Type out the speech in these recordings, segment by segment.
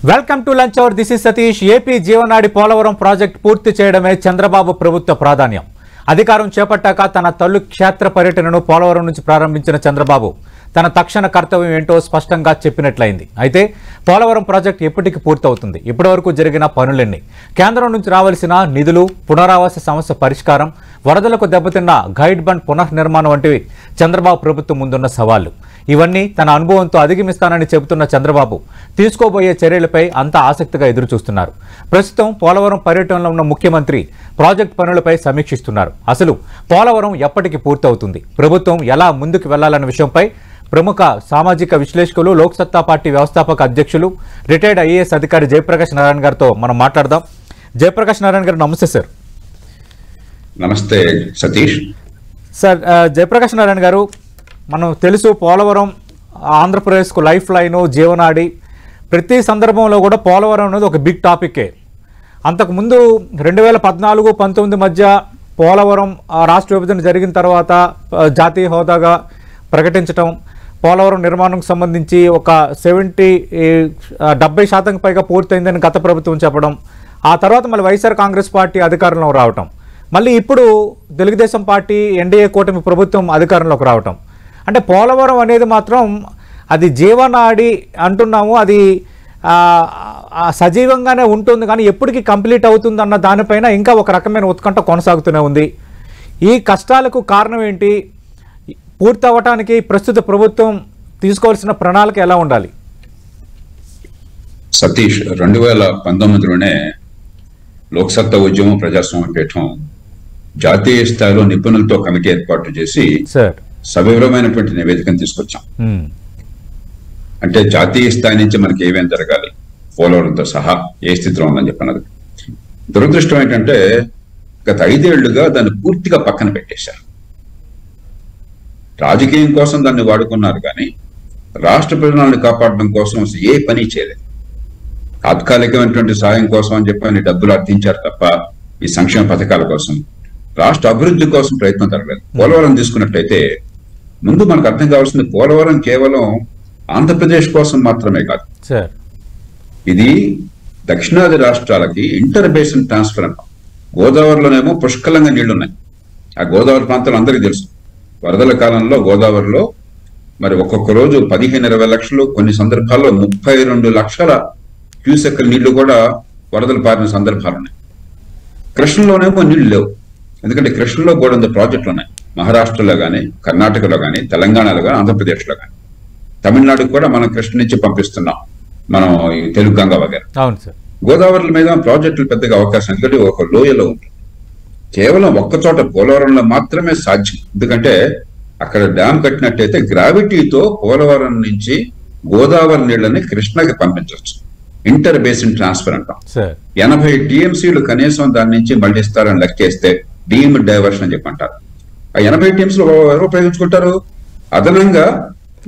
Welcome to lunch hour. This is Satish. AP జీవనాడి Polavaram project పూర్తి చేయడమే చంద్రబాబు ప్రభుత్వ ప్రాధాన్యం. అధికారం చేపట్టాక తన తొలి క్షేత్ర పర్యటనను పోలవరం నుంచి ప్రారంభించిన చంద్రబాబు తన తక్షణ కర్తవ్యం ఏంటో స్పష్టంగా చెప్పినట్లయింది. అయితే పోలవరం ప్రాజెక్టు ఎప్పటికి పూర్తవుతుంది? ఇప్పటివరకు జరిగిన పనులెన్ని? కేంద్రం నుంచి రావాల్సిన నిధులు, పునరావాస సమస్య పరిష్కారం, వరదలకు దెబ్బతిన్న గైడ్ బండ్ పునర్నిర్మాణం వంటివి చంద్రబాబు ప్రభుత్వం ముందున్న సవాళ్లు. ఇవన్నీ తన అనుభవంతో అధిగమిస్తానని చెబుతున్న చంద్రబాబు తీసుకోబోయే చర్యలపై అంతా ఆసక్తిగా ఎదురుచూస్తున్నారు. ప్రస్తుతం పోలవరం పర్యటనలో ఉన్న ముఖ్యమంత్రి ప్రాజెక్టు పనులపై సమీక్షిస్తున్నారు. అసలు పోలవరం ఎప్పటికి పూర్తవుతుంది, ప్రభుత్వం ఎలా ముందుకు వెళ్లాలన్న విషయంపై ప్రముఖ సామాజిక విశ్లేషకులు, లోక్సత్తా పార్టీ వ్యవస్థాపక అధ్యక్షులు, రిటైర్డ్ ఐఏఎస్ అధికారి జయప్రకాష్ నారాయణ గారితో మనం మాట్లాడదాం. జయప్రకాష్ నారాయణ గారు నమస్తే సార్. నమస్తే సతీష్. సార్, జయప్రకాష్ నారాయణ గారు, మనం తెలుసు పోలవరం ఆంధ్రప్రదేశ్కు లైఫ్ లైను, జీవనాడి. ప్రతి సందర్భంలో కూడా పోలవరం అనేది ఒక బిగ్ టాపికే. అంతకుముందు 2014-19 మధ్య పోలవరం రాష్ట్ర విభజన జరిగిన తర్వాత జాతీయ హోదాగా ప్రకటించడం, పోలవరం నిర్మాణంకు సంబంధించి ఒక 70% పైగా పూర్తయిందని గత ప్రభుత్వం చెప్పడం, ఆ తర్వాత మళ్ళీ వైఎస్ఆర్ కాంగ్రెస్ పార్టీ అధికారంలోకి రావటం, మళ్ళీ ఇప్పుడు తెలుగుదేశం పార్టీ ఎన్డీఏ కూటమి ప్రభుత్వం అధికారంలోకి రావటం. అంటే పోలవరం అనేది మాత్రం అది జీవనాడి అంటున్నాము, అది సజీవంగానే ఉంటుంది, కానీ ఎప్పటికీ కంప్లీట్ అవుతుంది అన్న దానిపైన ఇంకా ఒక రకమైన ఉత్కంఠ కొనసాగుతూనే ఉంది. ఈ కష్టాలకు కారణం ఏంటి? పూర్తి అవ్వటానికి ప్రస్తుత ప్రభుత్వం తీసుకోవాల్సిన ప్రణాళిక ఎలా ఉండాలి? సతీష్, 2019లోనే లోక్సత్తా ఉద్యమం ప్రజాస్వామ్య పీఠం జాతీయ స్థాయిలో నిపుణులతో కమిటీ ఏర్పాటు చేసి సవివరమైనటువంటి నివేదికను తీసుకొచ్చాం. అంటే జాతీయ స్థాయి నుంచి మనకి ఏమేం జరగాలి, పోలవరంతో సహా ఏ స్థితిలో ఉందని చెప్పినది. దురదృష్టం ఏంటంటే గత 5 ఏళ్లుగా దాన్ని పూర్తిగా పక్కన పెట్టేశారు. రాజకీయం కోసం దాన్ని వాడుకున్నారు, కానీ రాష్ట్ర ప్రయోజనాలను కాపాడడం కోసం ఏ పని చేయలేదు. తాత్కాలికమైనటువంటి సాయం కోసం అని చెప్పని డబ్బులు అర్థించారు తప్ప ఈ సంక్షేమ పథకాల కోసం, రాష్ట్ర అభివృద్ధి కోసం ప్రయత్నం జరగలేదు. పోలవరం తీసుకున్నట్టయితే ముందు మనకు అర్థం కావాల్సింది, పోలవరం కేవలం ఆంధ్రప్రదేశ్ కోసం మాత్రమే కాదు, ఇది దక్షిణాది రాష్ట్రాలకి ఇంటర్ బేసిన్ ట్రాన్స్ఫర్ అంటాం. గోదావరిలోనేమో పుష్కలంగా నీళ్లున్నాయి. ఆ గోదావరి ప్రాంతాలు అందరికీ తెలుసు. వరదల కాలంలో గోదావరిలో మరి ఒక్కొక్క రోజు 15-20 లక్షలు, కొన్ని సందర్భాల్లో 32 లక్షల క్యూసెక్ నీళ్లు కూడా వరదలు పారిన సందర్భాలు ఉన్నాయి. కృష్ణలోనేమో నీళ్లు లేవు, ఎందుకంటే కృష్ణలో గోడంత ప్రాజెక్టులు ఉన్నాయి. మహారాష్ట్రలో కానీ, కర్ణాటకలో కానీ, తెలంగాణలో కానీ, ఆంధ్రప్రదేశ్లో కానీ, తమిళనాడుకు కూడా మనం కృష్ణ నుంచి పంపిస్తున్నాం, మనం తెలుగు గంగా వగైరా. గోదావరి మీద ప్రాజెక్టులు పెద్దగా అవకాశం, ఎందుకంటే ఒక లోయలో ఉంటుంది. కేవలం ఒక్కచోట పోలవరంలో మాత్రమే సాధ్యం. ఎందుకంటే అక్కడ డ్యామ్ కట్టినట్టయితే గ్రావిటీతో పోలవరం నుంచి గోదావరి నీళ్ళని కృష్ణకి పంపించవచ్చు. ఇంటర్ బేసిన్ ట్రాన్స్ఫర్ అంటాం. 80 టీఎంసీలు కనీసం దాని నుంచి మళ్లిస్తారని లెక్కేస్తే డీమ్డ్ డైవర్షన్ అని చెప్పంటారు. ఆ 80 టీఎంసీలు ఎవరు ఉపయోగించుకుంటారు? అదనంగా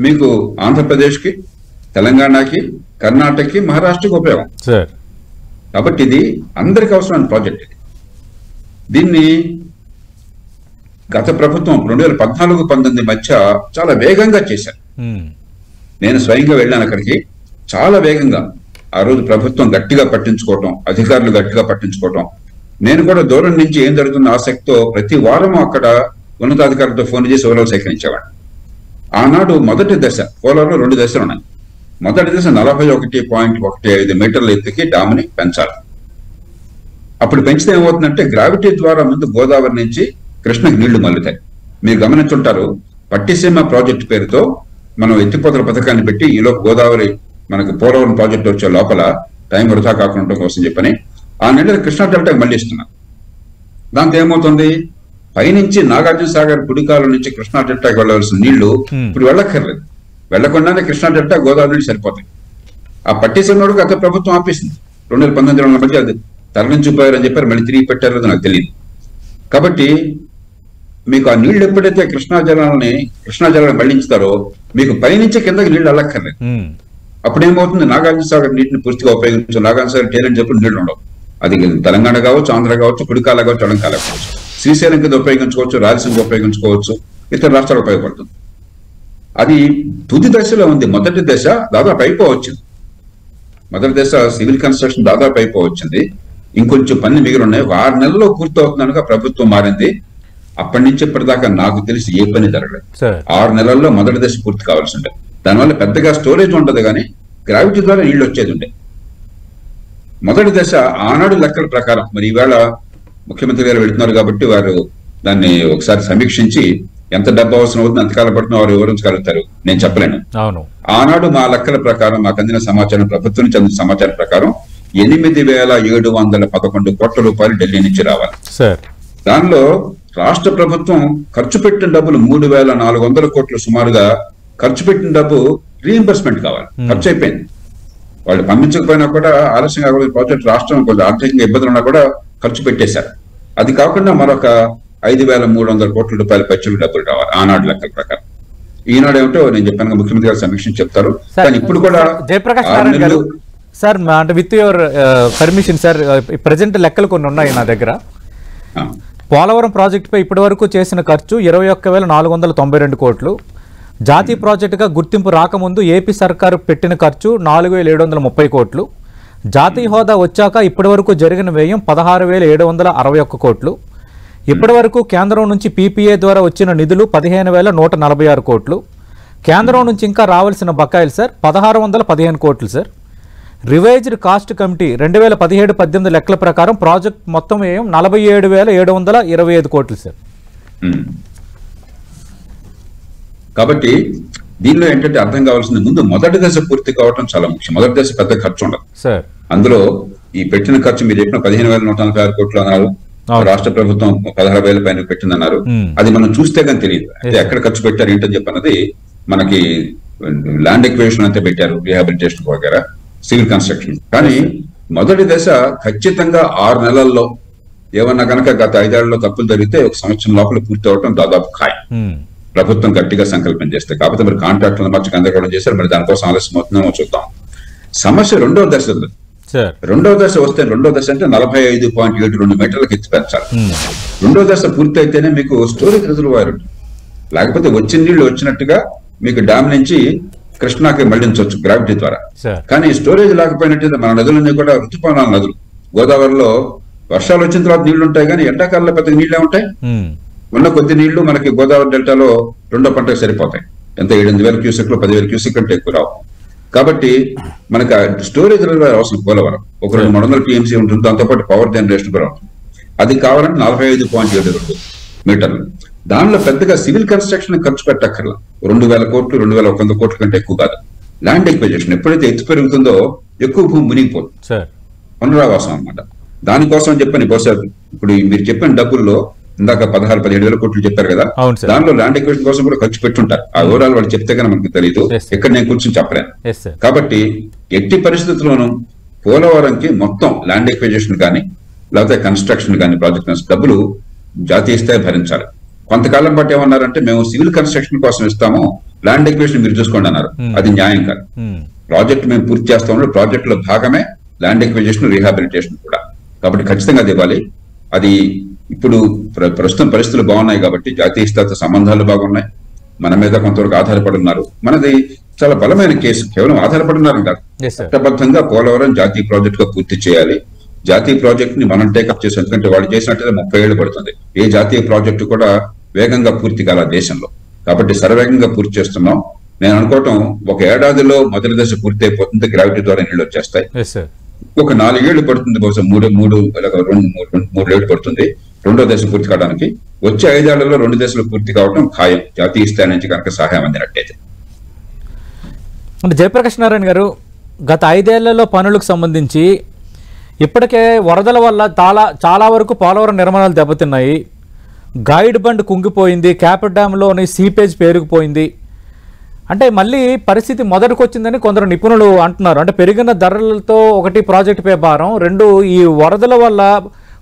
మీకు ఆంధ్రప్రదేశ్ కి, తెలంగాణకి, కర్ణాటకకి, మహారాష్ట్రకి ఉపయోగం. కాబట్టి ఇది అందరికి అవసరమైన ప్రాజెక్ట్. ఇది దీన్ని గత ప్రభుత్వం 2014-19 మధ్య చాలా వేగంగా చేశారు. నేను స్వయంగా వెళ్ళాను అక్కడికి. చాలా వేగంగా ఆ రోజు ప్రభుత్వం గట్టిగా పట్టించుకోవటం, అధికారులు గట్టిగా పట్టించుకోవటం. నేను కూడా దూరం నుంచి ఏం జరుగుతున్న ఆసక్తితో ప్రతి వారం అక్కడ ఉన్నతాధికారులతో ఫోన్ చేసి వివరాలు సేకరించేవాడు. ఆనాడు మొదటి దశ, పోలవరంలో 2 దశలు ఉన్నాయి. మొదటి దశ 41.15 మీటర్ల ఎత్తుకి డామ్ని పెంచాలి. అప్పుడు పెంచితే ఏమవుతుందంటే గ్రావిటీ ద్వారా ముందు గోదావరి నుంచి కృష్ణకి నీళ్లు మల్లుతాయి. మీరు గమనించుంటారు, పట్టిసీమ ప్రాజెక్టు పేరుతో మనం ఎత్తిపోతల పథకాన్ని పెట్టి ఈలోపు గోదావరి మనకు పోలవరం ప్రాజెక్టు వచ్చే లోపల టైం వృధా కాకుండా కోసం చెప్పని ఆ నీళ్ళు కృష్ణా డెల్టాకి మళ్ళీ ఇస్తున్నారు. దాంతో ఏమవుతుంది, పైనుంచి నాగార్జున సాగర్ కుడికాల నుంచి కృష్ణా డెల్టాకి వెళ్ళవలసిన నీళ్లు ఇప్పుడు వెళ్ళక్కర్లేదు. వెళ్లకుండానే కృష్ణా డెల్టా, గోదావరి నీళ్ళు సరిపోతాయి. ఆ పట్టిసీమ గత ప్రభుత్వం ఆపేసింది. 2019 మధ్య అది తరలించిపోయారని చెప్పారు, మళ్ళీ తిరిగి పెట్టారో నాకు తెలియదు. కాబట్టి మీకు ఆ నీళ్లు ఎప్పుడైతే కృష్ణా జలాన్ని మళ్లించుతారో మీకు పైనుంచి కిందకి నీళ్లు వెళ్ళక్కర్లేదు. అప్పుడు ఏమవుతుంది, నాగార్జున సాగర్ నీటిని పూర్తిగా ఉపయోగించు. నాగార్జున సాగర్ టేలెంట్ చెప్పిన నీళ్లు ఉండవు. అది తెలంగాణ కావచ్చు, ఆంధ్ర కావచ్చు, కుడికాల కావచ్చు, అడంకాల కావచ్చు, శ్రీశైలం కింద ఉపయోగించుకోవచ్చు, రాయలసీమ ఉపయోగించుకోవచ్చు, ఇతర రాష్ట్రాలు ఉపయోగపడుతుంది. అది తుది దశలో ఉంది. మొదటి దశ దాదాపు అయిపోవచ్చింది. మొదటి దశ సివిల్ కన్స్ట్రక్షన్ దాదాపు అయిపోవచ్చింది, ఇంకొంచెం పని మిగిలి ఉన్నాయి. 6 నెలల్లో పూర్తి అవుతున్నానుగా ప్రభుత్వం మారింది. అప్పటి నుంచి ఇప్పటిదాకా నాకు తెలిసి ఏ పని జరగలేదు. 6 నెలల్లో మొదటి దశ పూర్తి కావాల్సి ఉండే. దానివల్ల పెద్దగా స్టోరేజ్ ఉండదు, కానీ గ్రావిటీ ద్వారా నీళ్లు వచ్చేది ఉండే. మొదటి దశ ఆనాడు లెక్కల ప్రకారం, మరి ఈవేళ ముఖ్యమంత్రి గారు వెళుతున్నారు కాబట్టి వారు దాన్ని ఒకసారి సమీక్షించి ఎంత డబ్బు అవసరం అవుతుంది, ఎంతకాలం పడుతుందో వారు వివరించగలుగుతారు, నేను చెప్పలేను. ఆనాడు మా లెక్కల ప్రకారం, మాకు అందిన సమాచారం, ప్రభుత్వం నుంచి అందిన సమాచారం ప్రకారం 8,711 కోట్ల రూపాయలు ఢిల్లీ నుంచి రావాలి. దానిలో రాష్ట్ర ప్రభుత్వం ఖర్చు పెట్టిన డబ్బులు 3,400 కోట్లు సుమారుగా ఖర్చు పెట్టిన డబ్బు రీఎంబర్స్మెంట్ కావాలి, ఖర్చు అయిపోయింది. వాళ్ళు పంపించకపోయినా కూడా ఆలస్యంగా ప్రాజెక్ట్ రాష్ట్రం కొంచెం ఆర్థికంగా ఇబ్బందులు ఉన్నా కూడా ఖర్చు పెట్టేశారు. అది కాకుండా మరొక 5,300 కోట్ల రూపాయల పైచలు డబ్బులు రావాలి ఆనాడు లెక్కల ప్రకారం. ఈనాడు ఏమిటో నేను చెప్పాను, ముఖ్యమంత్రి గారు సమీక్షించి చెప్తారు. కానీ ఇప్పుడు కూడా జయప్రకాష్ నారాయణ గారు, సార్ అంటే with your permission sir, present లెక్కలు కొన్ని ఉన్నాయి నా దగ్గర. పోలవరం ప్రాజెక్టుపై ఇప్పటి వరకు చేసిన ఖర్చు 21,492 కోట్లు. జాతీయ ప్రాజెక్టుగా గుర్తింపు రాకముందు ఏపీ సర్కారు పెట్టిన ఖర్చు 4,730 కోట్లు. జాతీయ హోదా వచ్చాక ఇప్పటి వరకు జరిగిన వ్యయం 16,761 కోట్లు. ఇప్పటి వరకు కేంద్రం నుంచి పీపీఏ ద్వారా వచ్చిన నిధులు 15,146 కోట్లు. కేంద్రం నుంచి ఇంకా రావాల్సిన బకాయిలు సార్ 1,615 కోట్లు సార్. రివైజ్డ్ కాస్ట్ కమిటీ 2017-18 లెక్కల ప్రకారం ప్రాజెక్ట్ మొత్తం వ్యయం 47,725 కోట్లు సార్. కాబట్టి దీనిలో ఏంటంటే అర్థం కావాల్సింది, ముందు మొదటి దశ పూర్తి కావడం చాలా ముఖ్యం. మొదటి దశ పెద్ద ఖర్చు ఉండదు సార్. అందులో ఈ పెట్టిన ఖర్చు మీరు చెప్పిన 15,146 కోట్లు అన్నారు, రాష్ట్ర ప్రభుత్వం 16,000 పైన పెట్టిందన్నారు. అది మనం చూస్తే కానీ తెలియదు అంటే ఎక్కడ ఖర్చు పెట్టారు ఏంటని చెప్పన్నది. మనకి ల్యాండ్ ఎక్విజిషన్ అంతా పెట్టారు, రీహాబిలిటేషన్ వగేరా, సివిల్ కన్స్ట్రక్షన్. కానీ మొదటి దశ ఖచ్చితంగా 6 నెలల్లో ఏమన్నా కనుక గత 5 ఏళ్లలో తప్పులు జరిగితే 1 సంవత్సరం లోపల పూర్తి అవడం దాదాపు ఖాయం, ప్రభుత్వం గట్టిగా సంకల్పం చేస్తే. కాకపోతే మరి కాంట్రాక్టులను మార్చి గందరగోళం చేశారు, మరి దానికోసం ఆలస్యం అవుతుందేమో చూద్దాం. సమస్య రెండవ దశ ఉంది. రెండవ దశ వస్తే, రెండవ దశ అంటే 45.72 మీటర్లకు ఎత్తి పెంచాలి. రెండవ దశ పూర్తి అయితేనే మీకు స్టోరేజ్ రిజర్వాయర్ ఉంటుంది. లేకపోతే వచ్చిన నీళ్లు వచ్చినట్టుగా మీకు డ్యామ్ నుంచి కృష్ణాకి మళ్లించవచ్చు గ్రావిటీ ద్వారా. కానీ స్టోరేజ్ లేకపోయినట్టయితే మన నదులన్నీ కూడా ఋతుపవనాల నదులు. గోదావరిలో వర్షాలు వచ్చిన తర్వాత నీళ్లు ఉంటాయి, కానీ ఎండాకాలంలో పెద్ద నీళ్లే ఉంటాయి. ఉన్న కొద్ది నీళ్లు మనకి గోదావరి డెల్టాలో రెండో పంటకు సరిపోతాయి. ఎంత 7,000 క్యూసెక్లు 10,000 క్యూసెక్ కంటే ఎక్కువ రావు. కాబట్టి మనకి స్టోరేజ్ రిజర్వాయర్ అవసరం. పోలవరం ఒక 200 టీఎంసీ ఉంటుంది, దాంతోపాటు పవర్ జనరేషన్ కూడా ఉంటుంది. అది కావాలంటే 45.72 మీటర్లు. దానిలో పెద్దగా సివిల్ కన్స్ట్రక్షన్ ఖర్చు పెట్టక్కర్లా. 2,000 కోట్లు 2,100 కోట్ల కంటే ఎక్కువ కాదు. ల్యాండ్ ఎక్విజిషన్ ఎప్పుడైతే ఎత్తు పెరుగుతుందో ఎక్కువ భూమి మునిగిపోతుంది, పునరావాసం అన్నమాట. దానికోసం చెప్పని బహుశా ఇప్పుడు మీరు చెప్పిన డబ్బుల్లో ఇందాక 16,000-17,000 కోట్లు చెప్పారు కదా, దానిలో ల్యాండ్ ఎక్విజిషన్ కోసం కూడా ఖర్చు పెట్టుంటారు. ఆ వివరాలు వాళ్ళు చెప్తే కానీ మనకు తెలియదు, ఇక్కడ నేను కూర్చొని చెప్పలేను. కాబట్టి ఎట్టి పరిస్థితుల్లోనూ పోలవరంకి మొత్తం ల్యాండ్ ఎక్విజిషన్ కానీ లేకపోతే కన్స్ట్రక్షన్ కానీ ప్రాజెక్ట్ డబ్బులు జాతీయ స్థాయి భరించాలి. కొంతకాలం పాటు ఏమన్నారంటే మేము సివిల్ కన్స్ట్రక్షన్ కోసం ఇస్తాము, ల్యాండ్ ఎక్విజిషన్ మీరు చూసుకోండి అన్నారు. అది న్యాయం కాదు. ప్రాజెక్ట్ మేము పూర్తి చేస్తాము, ప్రాజెక్ట్ లో భాగమే ల్యాండ్ ఎక్విజిషన్, రీహాబిలిటేషన్ కూడా. కాబట్టి ఖచ్చితంగా అది ఇవ్వాలి. అది ఇప్పుడు ప్రస్తుతం పరిస్థితులు బాగున్నాయి కాబట్టి జాతీయ స్థాయి సంబంధాలు బాగున్నాయి, మన మీద కొంతవరకు ఆధారపడి ఉన్నారు. మనది చాలా బలమైన కేసు, కేవలం ఆధారపడి ఉన్నారు కాదు, చట్టబద్ధంగా పోలవరం జాతీయ ప్రాజెక్ట్ గా పూర్తి చేయాలి. జాతీయ ప్రాజెక్ట్ ని మనం టేకప్ చేసాం, ఎందుకంటే వాళ్ళు చేసినట్టయితే 30 ఏళ్లు పడుతుంది. ఏ జాతీయ ప్రాజెక్టు కూడా వేగంగా పూర్తి కాల దేశంలో. కాబట్టి శరవేగంగా పూర్తి చేస్తున్నాం. నేను అనుకోవటం 1 ఏడాదిలో మొదటి దశ పూర్తి అయిపోతుంది, గ్రావిటీ ద్వారా నీళ్లు వచ్చేస్తాయి. ఒక 4 ఏళ్లు పడుతుంది, బహుశా 3 ఏళ్లు పడుతుంది రెండో దశ పూర్తి కావడానికి. వచ్చే 5 ఏళ్లలో 2 దశలు పూర్తి కావడం ఖాయం, జాతీయ స్థాయి నుంచి కనుక సహాయం అందినట్టయితే. జయప్రకాష్ నారాయణ గారు, గత 5 ఏళ్లలో పనులకు సంబంధించి ఇప్పటికే వరదల వల్ల చాలా వరకు పోలవరం నిర్మాణాలు దెబ్బతిన్నాయి. Guide bund కుంగిపోయింది, క్యాపర్ డ్యాంలోని seepage పేరుకుపోయింది. అంటే మళ్ళీ పరిస్థితి మొదటికి వచ్చిందని కొందరు నిపుణులు అంటున్నారు. అంటే పెరిగిన ధరలతో ఒకటి ప్రాజెక్టుపై భారం, 2 ఈ వరదల వల్ల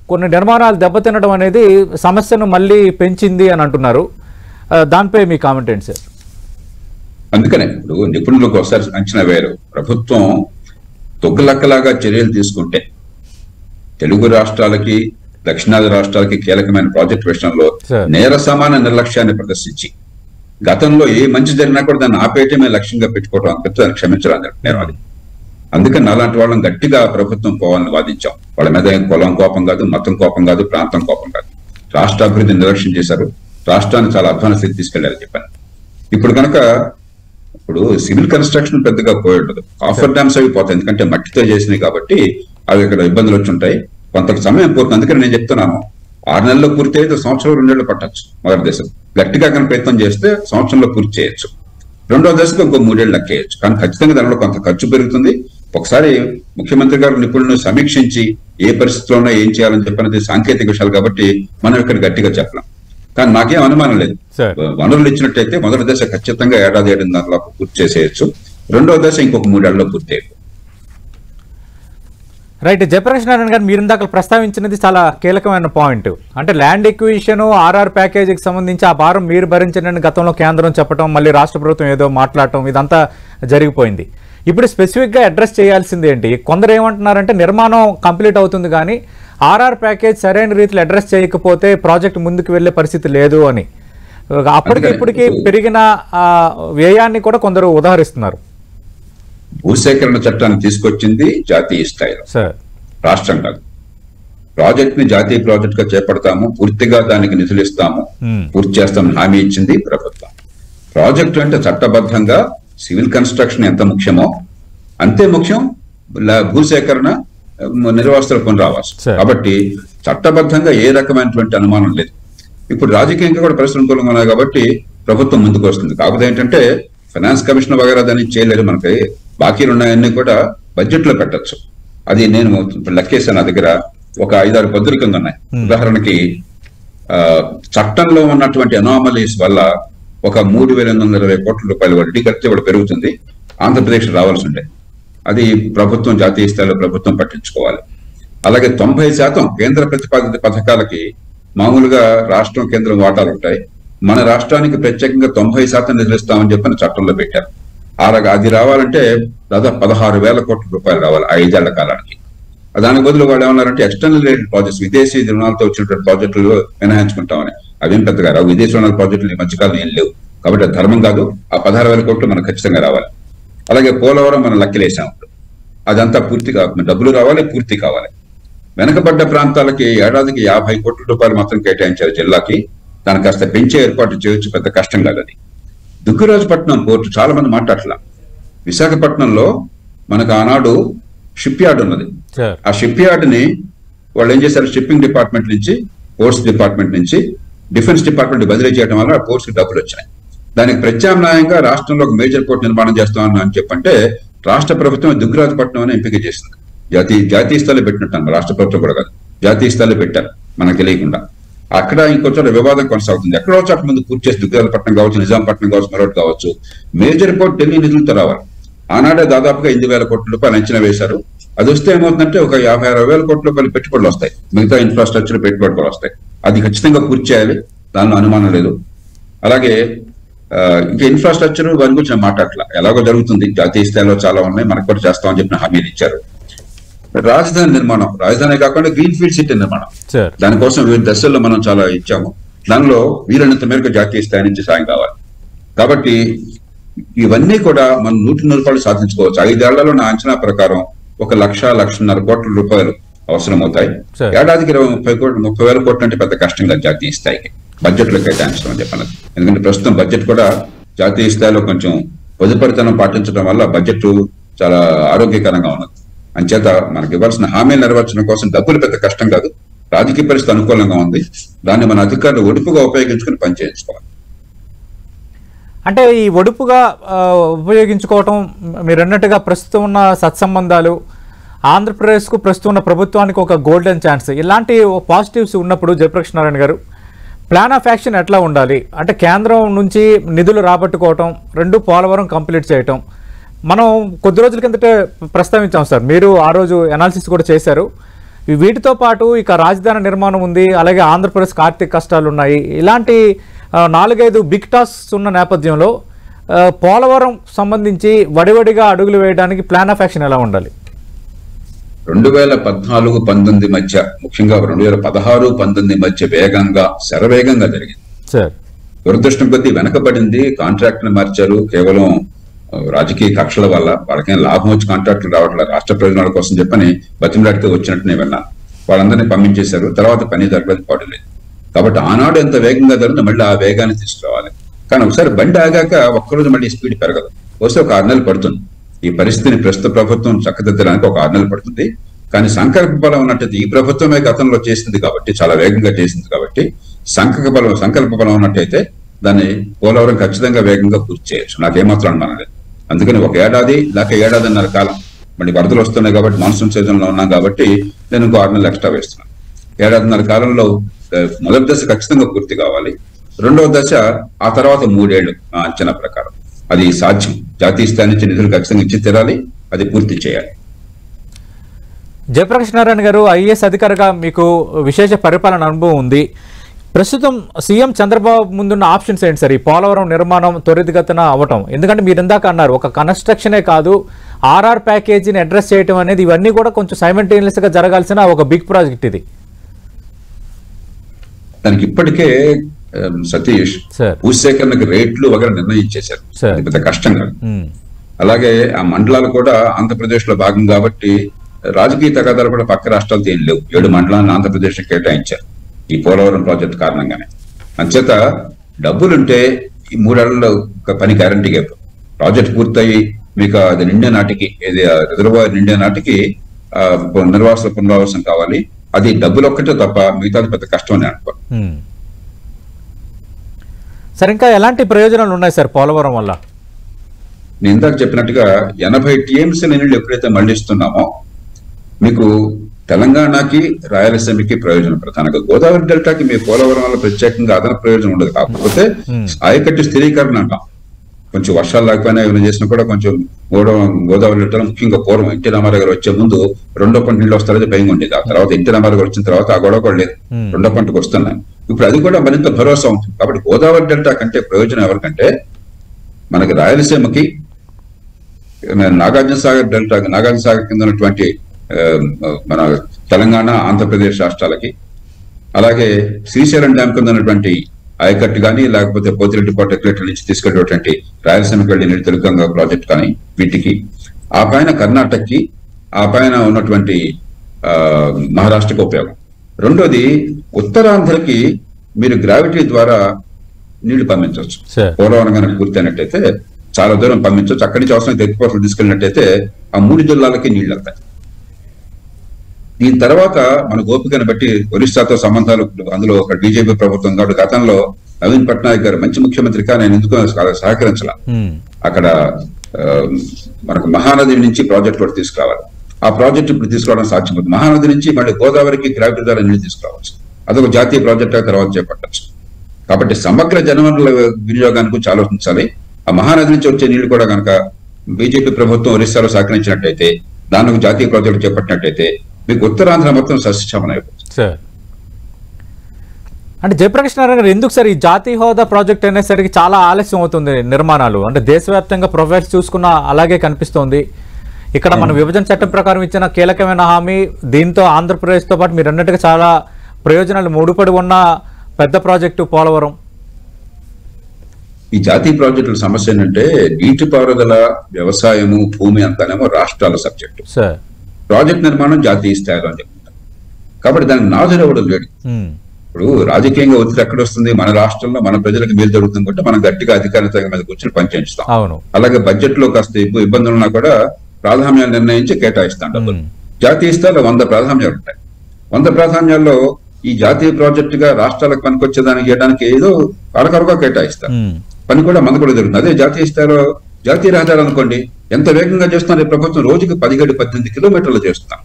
కొన్ని నిర్మాణాలు దెబ్బతినడం అనేది సమస్యను మళ్ళీ పెంచింది అని అంటున్నారు. దానిపై మీ కామెంట్ ఏంటి సార్? అందుకనే ఇప్పుడు నిపుణులకు ఒకసారి అంచనా వేరు. ప్రభుత్వం తొగ్గులక్కలాగా చర్యలు తీసుకుంటే తెలుగు రాష్ట్రాలకి దక్షిణాది రాష్ట్రాలకి కీలకమైన ప్రాజెక్టు విషయంలో నేర సమాన నిర్లక్ష్యాన్ని ప్రదర్శించి గతంలో ఏ మంచి జరిగినా కూడా దాన్ని ఆపేయటమే లక్ష్యంగా పెట్టుకోవడం అనిపిస్తే దాన్ని క్షమించడం నేరం. అది అందుకని అలాంటి వాళ్ళని గట్టిగా ప్రభుత్వం పోవాలని వాదించాం. వాళ్ళ మీద ఏం కులం కోపం కాదు, మతం కోపం కాదు, ప్రాంతం కోపం కాదు. రాష్ట్ర అభివృద్ధిని నిర్లక్ష్యం చేశారు, రాష్ట్రాన్ని చాలా అధ్వాన స్థితి తీసుకెళ్లారు చెప్పాను. ఇప్పుడు కనుక ఇప్పుడు సివిల్ కన్స్ట్రక్షన్ పెద్దగా పోయేటది, ఆఫర్ డ్యామ్స్ అవి పోతాయి, ఎందుకంటే మట్టితో చేసినాయి కాబట్టి అవి ఇక్కడ ఇబ్బందులు వచ్చి ఉంటాయి, కొంత సమయం పోతుంది. అందుకని నేను చెప్తున్నాను 6 నెలల్లో పూర్తి అయితే సంవత్సరం 2 ఏళ్ళు పట్టచ్చు. మొదటి దశ గట్టిగా కనుక ప్రయత్నం చేస్తే సంవత్సరంలో పూర్తి చేయొచ్చు. రెండో దశకు ఇంకో 3 ఏళ్ళు లెక్కేయచ్చు. కానీ ఖచ్చితంగా దానిలో కొంత ఖర్చు పెరుగుతుంది. ఒకసారి ముఖ్యమంత్రి గారు నిపుణులను సమీక్షించి ఏ పరిస్థితుల్లో ఏం చేయాలని చెప్పినది సాంకేతిక విషయాలు కాబట్టి మనం ఇక్కడ గట్టిగా చెప్పలేం. కానీ నాకేం అనుమానం లేదు, వనరులు ఇచ్చినట్టయితే మొదటి దశ ఖచ్చితంగా 7.5 పూర్తి చేసేయచ్చు. రెండో దశ ఇంకొక 3 ఏళ్లలో పూర్తి అయిపోతుంది. రైట్. జయప్రకాష్ నారాయణ గారు, మీరు ఇందాక ప్రస్తావించినది చాలా కీలకమైన పాయింట్. అంటే ల్యాండ్ ఎక్విజిషన్, ఆర్ఆర్ ప్యాకేజీకి సంబంధించి ఆ భారం మీరు భరించండి గతంలో కేంద్రం చెప్పడం, మళ్ళీ రాష్ట్ర ప్రభుత్వం ఏదో మాట్లాడటం, ఇదంతా జరిగిపోయింది. ఇప్పుడు స్పెసిఫిక్గా అడ్రస్ చేయాల్సింది ఏంటి? కొందరు ఏమంటున్నారంటే నిర్మాణం కంప్లీట్ అవుతుంది కానీ ఆర్ఆర్ ప్యాకేజ్ సరైన రీతిలో అడ్రస్ చేయకపోతే ప్రాజెక్ట్ ముందుకు వెళ్లే పరిస్థితి లేదు అని. అప్పటికిప్పటికి పెరిగిన వ్యయాన్ని కూడా కొందరు ఉదాహరిస్తున్నారు. భూసేకరణ చట్టాన్ని తీసుకొచ్చింది జాతీయ స్థాయిలో, రాష్ట్రం కాదు. ప్రాజెక్ట్ ని జాతీయ ప్రాజెక్ట్ గా చేపడతాము, పూర్తిగా దానికి నిధులు ఇస్తాము, పూర్తి చేస్తామని హామీ ఇచ్చింది ప్రభుత్వం. ప్రాజెక్టు అంటే చట్టబద్ధంగా సివిల్ కన్స్ట్రక్షన్ ఎంత ముఖ్యమో అంతే ముఖ్యం భూసేకరణ, నిర్వాసితుల పునరావాసం. కాబట్టి చట్టబద్ధంగా ఏ రకమైనటువంటి అనుమానం లేదు. ఇప్పుడు రాజకీయంగా కూడా పరిస్థితులు అనుకూలంగా ఉన్నాయి కాబట్టి ప్రభుత్వం ముందుకు వస్తుంది. కాకపోతే ఏంటంటే ఫైనాన్స్ కమిషన్ వగేరా దాన్ని చేయలేరు. మనకి బాకీలు ఉన్నాయన్నీ కూడా బడ్జెట్ లో పెట్టచ్చు. అది నేను లెక్కేసాను, నా దగ్గర ఒక 5-6 పద్ధతుల కింద ఉన్నాయి. ఉదాహరణకి చట్టంలో ఉన్నటువంటి అనామలీస్ వల్ల ఒక 3,820 కోట్ల రూపాయల వడ్డీ ఖర్చు కూడా పెరుగుతుంది. ఆంధ్రప్రదేశ్ రావాల్సి ఉండే, అది ప్రభుత్వం జాతీయ స్థాయిలో ప్రభుత్వం పట్టించుకోవాలి. అలాగే 90% కేంద్ర ప్రతిపాదిత పథకాలకి మామూలుగా రాష్ట్రం కేంద్రం వాటాలు ఉంటాయి. మన రాష్ట్రానికి ప్రత్యేకంగా 90% నిధులు ఇస్తామని చెప్పిన చట్టంలో పెట్టారు. అది రావాలంటే దాదాపు 16,000 కోట్ల రూపాయలు రావాలి 5 ఏళ్ల కాలానికి. దానికి బదులు వాళ్ళు ఏమన్నారంటే ఎక్స్టర్నల్ రిలేటెడ్ ప్రాజెక్ట్స్, విదేశీ రుణాలతో వచ్చినటువంటి ప్రాజెక్టులు మినహాయించుకుంటామని. అవేం పెద్దగా రావు, విదేశీ రుణాల ప్రాజెక్టులు ఈ మధ్యకాలం ఏం లేవు కాబట్టి అది ధర్మం కాదు. ఆ 16,000 కోట్లు మనకు ఖచ్చితంగా రావాలి. అలాగే పోలవరం మనం లెక్కలేసాం, అదంతా పూర్తిగా డబ్బులు రావాలి, పూర్తి కావాలి. వెనకబడ్డ ప్రాంతాలకి ఏడాదికి 50 కోట్ల రూపాయలు మాత్రం కేటాయించారు జిల్లాకి. దాన్ని కాస్త పెంచే ఏర్పాటు చేయొచ్చు, పెద్ద కష్టం కాదు అది. దుగ్గిరాజుపట్నం పోర్టు చాలా మంది మాట్లాడలా. విశాఖపట్నంలో మనకు ఆనాడు షిప్ యార్డ్ ఉన్నది. ఆ షిప్ యార్డ్ ని వాళ్ళు ఏం చేశారు, షిప్పింగ్ డిపార్ట్మెంట్ నుంచి, పోర్ట్స్ డిపార్ట్మెంట్ నుంచి డిఫెన్స్ డిపార్ట్మెంట్ బదిలీ చేయడం వల్ల ఆ పోర్ట్స్ కి డబ్బులు వచ్చినాయి. దానికి ప్రత్యామ్నాయంగా రాష్ట్రంలో ఒక మేజర్ పోర్ట్ నిర్మాణం చేస్తామని అని చెప్పంటే రాష్ట్ర ప్రభుత్వం దుగ్గిరాజుపట్నం అని ఎంపిక చేసింది. జాతీయ స్థాయిలో పెట్టినట్టు, రాష్ట్ర ప్రభుత్వం కూడా కాదు, జాతీయ స్థాయిలో పెట్టారు మనకు తెలియకుండా. అక్కడ ఇంకొంచెం వివాదం కొనసాగుతుంది. ఎక్కడో చోట ముందు పూర్తి చేసి దుగ్గిరాజుపట్నం కావచ్చు, నిజాంపట్నం కావచ్చు, మరొకటి కావచ్చు, మేజర్ పోర్ట్ ఢిల్లీ నిధులతో రావాలి. ఆనాడే దాదాపుగా 8,000 కోట్ల రూపాయలు అంచనా వేశారు. అది వస్తే ఏమవుతుందంటే ఒక 50-60 కోట్ల రూపాయలు పెట్టుబడులు వస్తాయి, మిగతా ఇన్ఫ్రాస్ట్రక్చర్ పెట్టుబడులు వస్తాయి. అది ఖచ్చితంగా పూర్తి చేయాలి, దానిలో అనుమానం లేదు. అలాగే ఇంకా ఇన్ఫ్రాస్ట్రక్చర్ వారి గురించి నేను మాట్లాడట్లా, ఎలాగో జరుగుతుంది, జాతీయ స్థాయిలో చాలా ఉన్నాయి, మనకు కూడా చేస్తామని చెప్పిన హామీలు ఇచ్చారు. రాజధాని నిర్మాణం, రాజధాని కాకుండా గ్రీన్ ఫీల్డ్ సిటీ నిర్మాణం, దానికోసం వివిధ దశల్లో మనం చాలా ఇచ్చాము. దానిలో వీలైనంత మేరకు జాతీయ స్థాయి నుంచి సాయం కావాలి. కాబట్టి ఇవన్నీ కూడా మనం 100% సాధించుకోవచ్చు. 5 ఏళ్లలో నా అంచనా ప్రకారం 1,00,00,000-1,50,000 కోట్ల రూపాయలు అవసరం అవుతాయి. ఏడాదికి 30,000 కోట్లు అంటే పెద్ద కష్టంగా జాతీయ స్థాయికి బడ్జెట్ లో కేటాయించడం అని చెప్పాను. ఎందుకంటే ప్రస్తుతం బడ్జెట్ కూడా జాతీయ స్థాయిలో కొంచెం పొదుపరితనం పాటించడం వల్ల బడ్జెట్ చాలా ఆరోగ్యకరంగా ఉన్నది. అంచేత మనకి ఇవ్వాల్సిన హామీలు నెరవేర్చడం కోసం డబ్బులు పెద్ద కష్టం కాదు, రాజకీయ పరిస్థితి అనుకూలంగా ఉంది. దాన్ని మన అధికారులు ఒడుపుగా ఉపయోగించుకుని పనిచేయించుకోవాలి. అంటే ఈ ఒడుపుగా ఉపయోగించుకోవటం, మీరు అన్నట్టుగా ప్రస్తుతం ఉన్న సత్సంబంధాలు, ఆంధ్రప్రదేశ్కు ప్రస్తుతం ఉన్న ప్రభుత్వానికి ఒక గోల్డెన్ ఛాన్స్, ఇలాంటి పాజిటివ్స్ ఉన్నప్పుడు జయప్రకాష్ నారాయణ గారు ప్లాన్ ఆఫ్ యాక్షన్ ఎట్లా ఉండాలి? అంటే కేంద్రం నుంచి నిధులు రాబట్టుకోవటం, 2 పోలవరం కంప్లీట్ చేయటం. మనం కొద్ది రోజుల కిందటే ప్రస్తావించాం సార్, మీరు ఆ రోజు అనాలిసిస్ కూడా చేశారు. వీటితో పాటు ఇక రాజధాని నిర్మాణం ఉంది, అలాగే ఆంధ్రప్రదేశ్కి ఆర్థిక కష్టాలు ఉన్నాయి. ఇలాంటి 4-5 బిగ్ టాస్క్స్ ఉన్న నేపథ్యంలో పోలవరం సంబంధించి వడివడిగా అడుగులు వేయడానికి ప్లాన్ ఆఫ్ యాక్షన్ ఎలా ఉండాలి? 2014-19 మధ్య, ముఖ్యంగా 2016-19 మధ్య వేగంగా, శరవేగంగా జరిగింది. దురదృష్టం కొద్దీ వెనకబడింది. కాంట్రాక్ట్ ని మార్చారు, కేవలం రాజకీయ కక్షల వల్ల వాళ్ళకేం లాభం వచ్చి కాంట్రాక్టులు రావట్లేదు, రాష్ట్ర ప్రయోజనాల కోసం చెప్పని బతిమలాడితే వచ్చినట్టు నేను విన్నాను. వాళ్ళందరినీ పంపించేశారు, తర్వాత పని జరగలేదు, పడలేదు. కాబట్టి ఆనాడు ఎంత వేగంగా జరిగిందో మళ్ళీ ఆ వేగాన్ని తీసుకురావాలి. కానీ ఒకసారి బండి ఆగాక ఒక్కరోజు మళ్ళీ స్పీడ్ పెరగదు, వస్తే ఒక 6 నెలలు పడుతుంది. ఈ పరిస్థితిని ప్రస్తుత ప్రభుత్వం చక్కదిద్దడానికి ఒక 6 నెలలు పడుతుంది. కానీ సంకల్ప బలం ఉన్నట్టయితే ఈ ప్రభుత్వమే గతంలో చేసింది కాబట్టి, చాలా వేగంగా చేసింది కాబట్టి, సంకల్ప బలం ఉన్నట్టయితే దాన్ని పోలవరం ఖచ్చితంగా వేగంగా పూర్తి చేయొచ్చు. నాకేమాత్రం అనుమానం లేదు. అందుకని 1 ఏడాది లేక 1.5 కాలం, మళ్ళీ వరదలు వస్తున్నాయి కాబట్టి, మాన్సూన్ సీజన్ లో ఉన్నాం కాబట్టి నేను ఇంకో 6 నెలలు ఎక్స్ట్రా వేస్తున్నాను. 1.5 కాలంలో మొదటి దశ ఖచ్చితంగా పూర్తి కావాలి. రెండవ దశ ఆ తర్వాత 3 ఏళ్లు అంచనా ప్రకారం అది సాధ్యం. జాతీయ స్థాయి నుంచి నిధులు ఖచ్చితంగా ఇచ్చి తీరాలి, అది పూర్తి చేయాలి. జయప్రకాష్ నారాయణ గారు, ఐఏఎస్ అధికారిగా మీకు విశేష పరిపాలన అనుభవం ఉంది. ప్రస్తుతం సీఎం చంద్రబాబు ముందున్న ఆప్షన్స్ ఏంటి సార్? ఈ పోలవరం నిర్మాణం త్వరితగతిన అవ్వటం, ఎందుకంటే మీరు ఇందాక అన్నారు ఒక కన్స్ట్రక్షనే కాదు, ఆర్ఆర్ ప్యాకేజీని అడ్రస్ చేయడం అనేది, ఇవన్నీ కూడా కొంచెం సైమల్టేనియస్ గా జరగాల్సిన ఒక బిగ్ ప్రాజెక్ట్ ఇది. దానికి ఇప్పటికే సతీష్ భూసేకరణకు రేట్లు వగైరా నిర్ణయించేశారు, పెద్ద కష్టం కాదు. అలాగే ఆ మండలాలు కూడా ఆంధ్రప్రదేశ్ లో భాగం కాబట్టి రాజకీయ తగాదాలు కూడా పక్క రాష్ట్రాలతో ఏం లేవు. 7 మండలాలను ఆంధ్రప్రదేశ్ కేటాయించారు ఈ పోలవరం ప్రాజెక్ట్ కారణంగానే. అంచేత డబ్బులుంటే ఈ 3 ఏళ్లలో పని గ్యారంటీగా ప్రాజెక్ట్ పూర్తయి మీకు అది నిండే నాటికి, ఏది రిజర్వాయర్ నిండే నాటికి పునరావాసం కావాలి. అది డబ్బులు ఒక్కటే తప్ప మిగతాది పెద్ద కష్టం అని అనుకో. సార్ ఇంకా ఎలాంటి ప్రయోజనాలు ఉన్నాయి సార్ పోలవరం వల్ల? నేను ఇందాక చెప్పినట్టుగా 80 TMC నీళ్లు ఎప్పుడైతే మళ్లిస్తున్నామో మీకు తెలంగాణకి రాయలసీమకి ప్రయోజనం. ప్రధానంగా గోదావరి డెల్టాకి మీ పోలవరం వల్ల ప్రత్యేకంగా అదన ప్రయోజనం ఉండదు. కాకపోతే ఆయకట్టు స్థిరీకరణ అంటాం. కొంచెం వర్షాలు లేకపోయినా ఏమైనా చేసినా కూడా కొంచెం గోదావరి డెల్టాలో ముఖ్యంగా పూర్వం ఎన్టీ రామారావు గారు వచ్చే ముందు 2వ పంట నీళ్ళు వస్తారని భయంగా ఉండేది. ఆ తర్వాత ఎన్టీ రామారావు గారు వచ్చిన తర్వాత ఆ గొడవ కూడా లేదు, 2వ పంటకు వస్తున్నాయి. ఇప్పుడు అది కూడా మరింత భరోసా ఉంటుంది. కాబట్టి గోదావరి డెల్టా కంటే ప్రయోజనం ఎవరికంటే మనకి రాయలసీమకి, నాగార్జున సాగర్ డెల్టా, నాగార్జున సాగర్ కింద ఉన్నటువంటి మన తెలంగాణ ఆంధ్రప్రదేశ్ రాష్ట్రాలకి, అలాగే శ్రీశైలం డ్యామ్ కింద ఉన్నటువంటి ఆయకట్టు కానీ, లేకపోతే పోతిరెడ్డి ఎక్లేటర్ నుంచి తీసుకెళ్ళేటువంటి రాయలసీమకి వెళ్ళి నీటి తెలుగంగా ప్రాజెక్ట్ కానీ, వీటికి ఆ పైన కర్ణాటకకి, ఆ పైన ఉన్నటువంటి మహారాష్ట్రకి ఉపయోగం. రెండోది ఉత్తరాంధ్రకి మీరు గ్రావిటీ ద్వారా నీళ్లు పంపించవచ్చు. పోలవరం కనుక పూర్తయినట్టయితే చాలా దూరం పంపించవచ్చు. అక్కడి నుంచి అవసరం ఎత్తిపోతలు తీసుకెళ్ళినట్టయితే ఆ 3 జిల్లాలకి నీళ్లు వెళ్తాయి. దీని తర్వాత మన గోపికను బట్టి ఒరిస్సాతో సంబంధాలు, అందులో ఒక బీజేపీ ప్రభుత్వం కాబట్టి గతంలో నవీన్ పట్నాయక్ గారు మంచి ముఖ్యమంత్రి, కానీ నేను ఎందుకు సహకరించాల. అక్కడ మనకు మహానది నుంచి ప్రాజెక్ట్ కూడా తీసుకురావాలి. ఆ ప్రాజెక్ట్ ఇప్పుడు తీసుకురావడం సాధ్యమవుతుంది. మహానది నుంచి మళ్ళీ గోదావరికి గ్రావిటీ ద్వారా నీళ్లు తీసుకురావచ్చు. అదొక జాతీయ ప్రాజెక్ట్ తర్వాత చేపట్టచ్చు. కాబట్టి సమగ్ర జనవనరుల వినియోగానికి గురించి ఆలోచించాలి. ఆ మహానది నుంచి వచ్చే నీళ్లు కూడా కనుక బీజేపీ ప్రభుత్వం ఒరిస్సాలో సహకరించినట్టయితే, దానికి జాతీయ ప్రాజెక్టు చేపట్టినట్టయితే మీకు ఉత్తరాంధ్ర మొత్తం సస్యక్షమణ అయిపోతుంది. అంటే జయప్రకాష్ నారాయణ గారు, ఎందుకు సార్ ఈ జాతీయ హోదా ప్రాజెక్ట్ అనేసరికి చాలా ఆలస్యం అవుతుంది నిర్మాణాలు? అంటే దేశవ్యాప్తంగా ప్రొఫైల్స్ చూసుకున్నా అలాగే కనిపిస్తోంది. ఇక్కడ మన విభజన చట్టం ప్రకారం ఇచ్చిన కీలకమైన హామీ, దీంతో ఆంధ్రప్రదేశ్తో పాటు మీరు అన్నట్టుగా చాలా ప్రయోజనాలు ముడిపడి ఉన్న పెద్ద ప్రాజెక్టు పోలవరం. ఈ జాతీయ ప్రాజెక్టుల సమస్య ఏంటంటే నీటిపారుదల, వ్యవసాయము, భూమి అంతానేమో రాష్ట్రాల సబ్జెక్టు. ప్రాజెక్ట్ నిర్మాణం జాతీయ స్థాయిలో అని చెప్తుంటారు. కాబట్టి దానికి నాజరు ఎవడం లేడు. ఇప్పుడు రాజకీయంగా ఒత్తిడి ఎక్కడ వస్తుంది? మన రాష్ట్రంలో మన ప్రజలకు మేలు జరుగుతుంది కాబట్టి మనం గట్టిగా అధికారిత మీద కూర్చొని పనిచేస్తాం. అలాగే బడ్జెట్ లో కాస్త ఇబ్బందులు ఉన్నా కూడా ప్రాధాన్యాలు నిర్ణయించి కేటాయిస్తాం డబ్బులు. జాతీయ స్థాయిలో 100 ప్రాధాన్యాలు ఉంటాయి. 100 ప్రాధాన్యాల్లో ఈ జాతీయ ప్రాజెక్టుగా రాష్ట్రాలకు పనికొచ్చేదానికి చేయడానికి ఏదో అరకరగా కేటాయిస్తారు. పని కూడా మనకు కూడా జరుగుతుంది. అదే జాతీయ స్థాయిలో జాతీయ రహదారులు అనుకోండి, ఎంత వేగంగా చేస్తున్నారు ఈ ప్రభుత్వం. రోజుకి 17-18 కిలోమీటర్లు చేస్తున్నారు,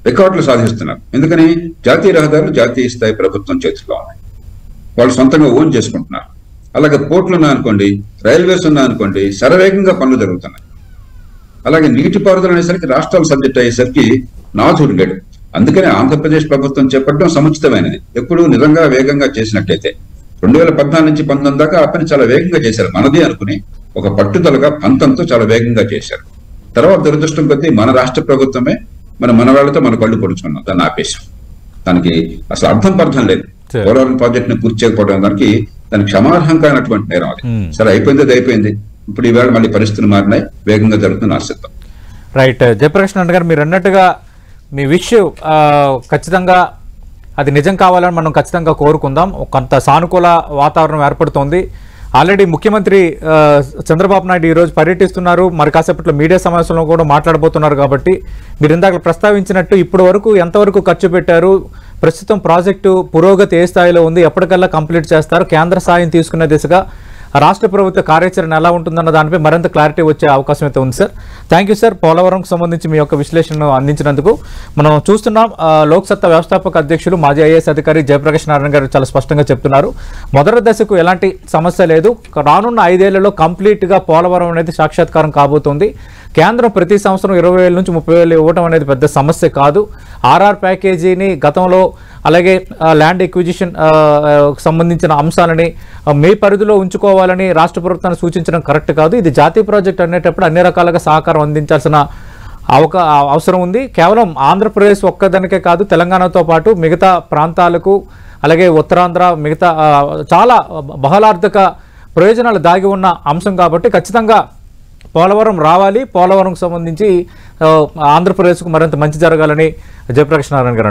రికార్డులు సాధిస్తున్నారు. ఎందుకని? జాతీయ రహదారులు జాతీయ స్థాయి ప్రభుత్వం చేతిలో ఉన్నాయి, వాళ్ళు సొంతంగా ఓన్ చేసుకుంటున్నారు. అలాగే పోర్టులు ఉన్నాయనుకోండి, రైల్వేస్ ఉన్నాయనుకోండి, శరవేగంగా పనులు జరుగుతున్నాయి. అలాగే నీటిపారుదల అనేసరికి రాష్ట్రాల సబ్జెక్ట్ అయ్యేసరికి నాథుడు లేడు. అందుకనే ఆంధ్రప్రదేశ్ ప్రభుత్వం చేపట్టడం సముచితమైనది. ఎప్పుడు నిజంగా వేగంగా చేసినట్టయితే 2014 నుంచి 19 దాకా ఆ పని చాలా వేగంగా చేశారు. మనది అనుకుని ఒక పట్టుదలగా పంతంతో చాలా వేగంగా చేశారు. తర్వాత దురదృష్టం కొద్దీ మన రాష్ట్ర ప్రభుత్వమే మన వాళ్ళతో మన కళ్ళు పొడుచుకున్నాం, దాన్ని ఆపేశాం. దానికి అసలు అర్థం లేదు. పోలవరం ప్రాజెక్ట్ ని పూర్తి చేయకపోవడం దానికి క్షమార్హం కానటువంటి నేరం అది. సరే అయిపోయింది, అది అయిపోయింది. ఇప్పుడు ఈవేళ మళ్ళీ పరిస్థితులు మారినాయి, వేగంగా జరుగుతుంది ఆశిద్దాం. రైట్. జయప్రకాష్ నారాయణ గారు, మీరు అన్నట్టుగా మీ విష్ ఖచ్చితంగా అది నిజం కావాలని మనం ఖచ్చితంగా కోరుకుందాం. కొంత సానుకూల వాతావరణం ఏర్పడుతోంది. ఆల్రెడీ ముఖ్యమంత్రి చంద్రబాబు నాయుడు ఈరోజు పర్యటిస్తున్నారు, మరి కాసేపట్లో మీడియా సమావేశంలో కూడా మాట్లాడబోతున్నారు. కాబట్టి మీరు ఇందాక ప్రస్తావించినట్టు ఇప్పటి వరకు ఎంతవరకు ఖర్చు పెట్టారు, ప్రస్తుతం ప్రాజెక్టు పురోగతి ఏ స్థాయిలో ఉంది, ఎప్పటికల్లా కంప్లీట్ చేస్తారు, కేంద్ర సాయం తీసుకునే దిశగా రాష్ట్ర ప్రభుత్వ కార్యాచరణ ఎలా ఉంటుందన్న దానిపై మరింత క్లారిటీ వచ్చే అవకాశం అయితే ఉంది సార్. థ్యాంక్ యూ సార్, పోలవరంకు సంబంధించి మీ యొక్క విశ్లేషణను అందించినందుకు. మనం చూస్తున్నాం, లోక్సత్తా వ్యవస్థాపక అధ్యక్షులు మాజీ ఐఏఎస్ అధికారి జయప్రకాష్ నారాయణ గారు చాలా స్పష్టంగా చెప్తున్నారు, మొదటి దశకు ఎలాంటి సమస్య లేదు, రానున్న 5 ఏళ్లలో కంప్లీట్గా పోలవరం అనేది సాక్షాత్కారం కాబోతుంది. కేంద్రం ప్రతి సంవత్సరం 20,000 నుంచి 30,000 ఇవ్వడం అనేది పెద్ద సమస్య కాదు. ఆర్ఆర్ ప్యాకేజీని గతంలో, అలాగే ల్యాండ్ ఎక్విజిషన్ సంబంధించిన అంశాలని మీ పరిధిలో ఉంచుకోవాలని రాష్ట్ర ప్రభుత్వాన్ని సూచించడం కరెక్ట్ కాదు. ఇది జాతీయ ప్రాజెక్ట్ అనేటప్పుడు అన్ని రకాలుగా సహకారం అందించాల్సిన అవసరం ఉంది. కేవలం ఆంధ్రప్రదేశ్ ఒక్కదానికే కాదు, తెలంగాణతో పాటు మిగతా ప్రాంతాలకు, అలాగే ఉత్తరాంధ్ర, మిగతా చాలా బహుళార్థక ప్రయోజనాలు దాగి ఉన్న అంశం కాబట్టి ఖచ్చితంగా పోలవరం రావాలి. పోలవరంకు సంబంధించి ఆంధ్రప్రదేశ్కు మరింత మంచి జరగాలని జయప్రకాష్ నారాయణ గారు